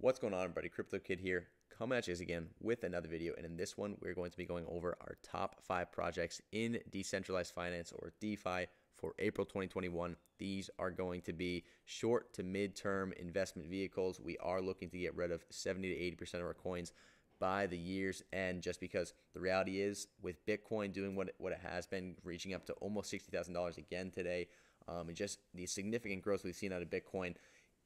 What's going on, everybody? Crypto Kid here, coming at you again with another video. And in this one, we're going to be going over our top 5 projects in decentralized finance, or DeFi, for April 2021. These are going to be short to mid-term investment vehicles. We are looking to get rid of 70 to 80% of our coins by the year's end, just because the reality is, with Bitcoin doing what it has been, reaching up to almost $60,000 again today, and just the significant growth we've seen out of Bitcoin,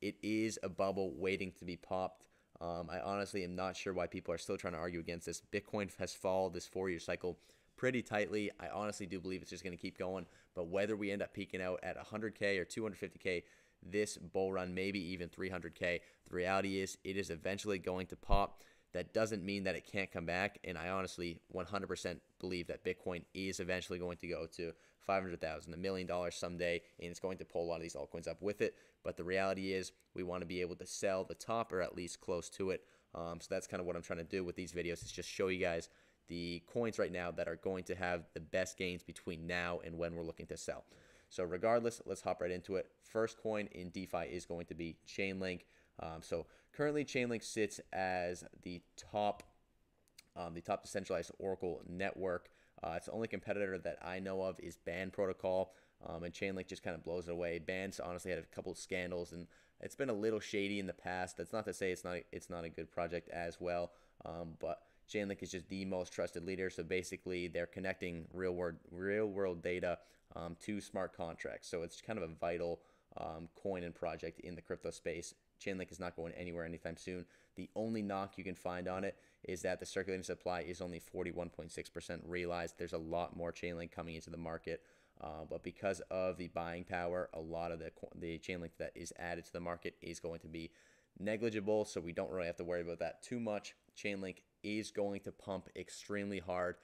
it is a bubble waiting to be popped. I honestly am not sure why people are still trying to argue against this. Bitcoin has followed this 4-year cycle pretty tightly. I honestly do believe it's just going to keep going. But whether we end up peaking out at 100K or 250K this bull run, maybe even 300K, the reality is it is eventually going to pop. That doesn't mean that it can't come back, and I honestly 100% believe that Bitcoin is eventually going to go to $500,000, $1 million someday, and it's going to pull a lot of these altcoins up with it. But the reality is we want to be able to sell the top, or at least close to it. So that's kind of what I'm trying to do with these videos, is just show you guys the coins right now that are going to have the best gains between now and when we're looking to sell. So regardless, let's hop right into it. First coin in DeFi is going to be Chainlink. So currently, Chainlink sits as the top decentralized Oracle network. It's the only competitor that I know of is Band Protocol, and Chainlink just kind of blows it away. Band's honestly had a couple of scandals, and it's been a little shady in the past. That's not to say it's not a good project as well, but Chainlink is just the most trusted leader. So basically, they're connecting real world data to smart contracts. So it's kind of a vital coin and project in the crypto space. Chainlink is not going anywhere anytime soon. The only knock you can find on it is that the circulating supply is only 41.6% realized. There's a lot more Chainlink coming into the market, but because of the buying power, a lot of the Chainlink that is added to the market is going to be negligible, so we don't really have to worry about that too much. Chainlink is going to pump extremely hard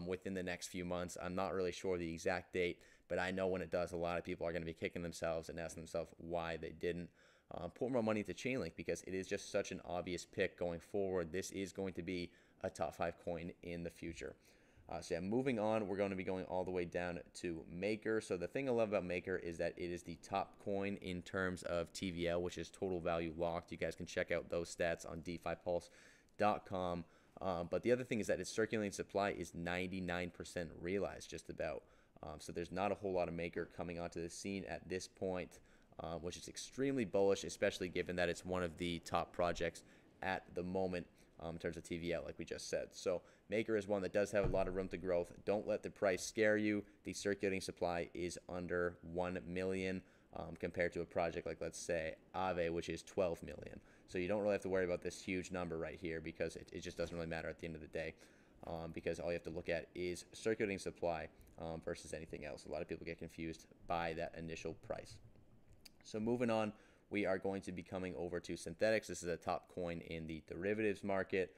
within the next few months. I'm not really sure the exact date, but I know when it does, a lot of people are going to be kicking themselves and asking themselves why they didn't put more money into Chainlink, because it is just such an obvious pick going forward. This is going to be a top 5 coin in the future. So yeah, moving on, we're going to be going all the way down to Maker. So the thing I love about Maker is that it is the top coin in terms of TVL, which is total value locked. You guys can check out those stats on DeFiPulse.com. But the other thing is that its circulating supply is 99% realized, just about. So there's not a whole lot of Maker coming onto the scene at this point, which is extremely bullish, especially given that it's one of the top projects at the moment in terms of TVL, like we just said. So Maker is one that does have a lot of room to growth. Don't let the price scare you. The circulating supply is under 1 million compared to a project like, let's say, Aave, which is 12 million. So you don't really have to worry about this huge number right here, because it just doesn't really matter at the end of the day, because all you have to look at is circulating supply versus anything else. A lot of people get confused by that initial price. So moving on, we are going to be coming over to Synthetics. This is a top coin in the derivatives market.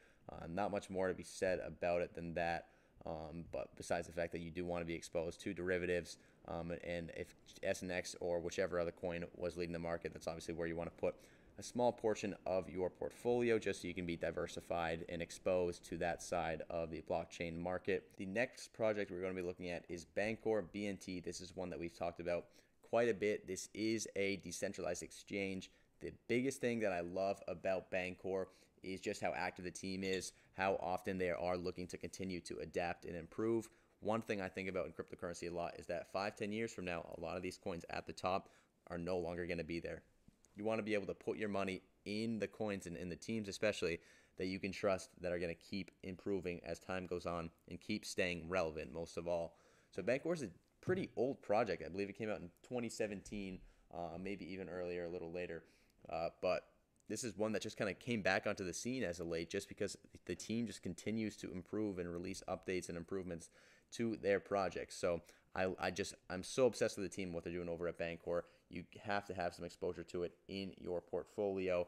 Not much more to be said about it than that, but besides the fact that you do want to be exposed to derivatives, and if SNX or whichever other coin was leading the market, that's obviously where you want to put a small portion of your portfolio, just so you can be diversified and exposed to that side of the blockchain market. The next project we're going to be looking at is Bancor BNT. This is one that we've talked about quite a bit. This is a decentralized exchange. The biggest thing that I love about Bancor is just how active the team is, how often they are looking to continue to adapt and improve. One thing I think about in cryptocurrency a lot is that 5-10 years from now, a lot of these coins at the top are no longer going to be there. You want to be able to put your money in the coins and in the teams, especially, that you can trust, that are going to keep improving as time goes on and keep staying relevant, most of all. So Bancor is a pretty old project. I believe it came out in 2017, maybe even earlier, a little later. But this is one that just kind of came back onto the scene as of late, just because the team just continues to improve and release updates and improvements to their projects. So I'm so obsessed with the team, what they're doing over at Bancor. You have to have some exposure to it in your portfolio.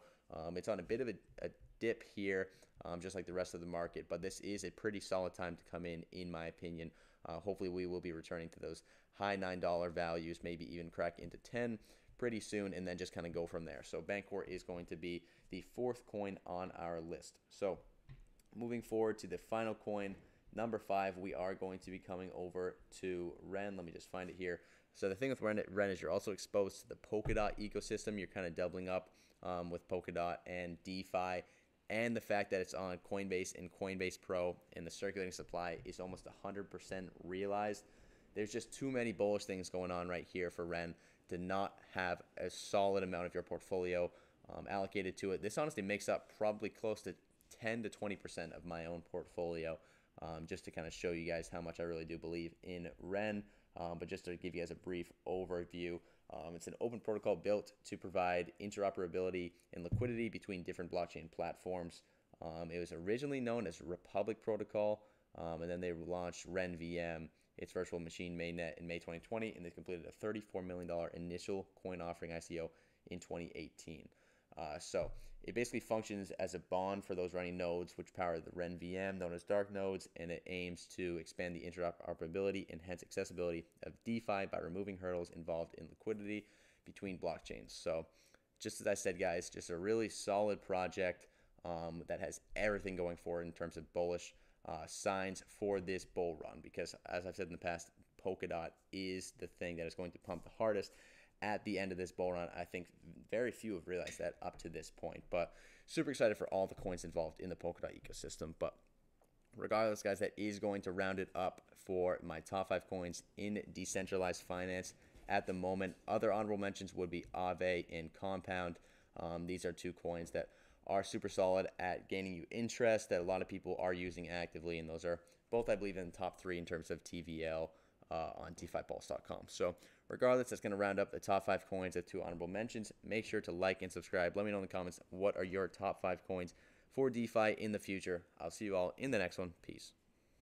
It's on a bit of a dip here, just like the rest of the market, but this is a pretty solid time to come in my opinion. Hopefully we will be returning to those high $9 values, maybe even crack into 10 pretty soon, and then just kind of go from there. So Bancor is going to be the 4th coin on our list. So moving forward to the final coin, number 5, we are going to be coming over to Ren. Let me just find it here. So the thing with Ren is you're also exposed to the Polkadot ecosystem. You're kind of doubling up with Polkadot and DeFi, and the fact that it's on Coinbase and Coinbase Pro, and the circulating supply is almost 100% realized. There's just too many bullish things going on right here for Ren to not have a solid amount of your portfolio allocated to it. This honestly makes up probably close to 10 to 20% of my own portfolio, just to kind of show you guys how much I really do believe in Ren. But just to give you guys a brief overview, it's an open protocol built to provide interoperability and liquidity between different blockchain platforms. It was originally known as Republic Protocol, and then they launched Ren VM, its virtual machine mainnet, in May 2020, and they completed a $34 million initial coin offering ICO in 2018. So it basically functions as a bond for those running nodes which power the Ren VM, known as dark nodes, and it aims to expand the interoperability and hence accessibility of DeFi by removing hurdles involved in liquidity between blockchains. So just as I said, guys, just a really solid project that has everything going for it in terms of bullish signs for this bull run, because as I've said in the past, Polkadot is the thing that is going to pump the hardest at the end of this bull run. I think very few have realized that up to this point, but super excited for all the coins involved in the Polkadot ecosystem. But regardless, guys, that is going to round it up for my top 5 coins in decentralized finance at the moment. Other honorable mentions would be Aave and Compound. These are 2 coins that are super solid at gaining you interest, that a lot of people are using actively, and those are both, I believe, in the top 3 in terms of TVL on DeFiPulse.com. So regardless, that's going to round up the top 5 coins of 2 honorable mentions. Make sure to like and subscribe. Let me know in the comments what are your top 5 coins for DeFi in the future. I'll see you all in the next one. Peace.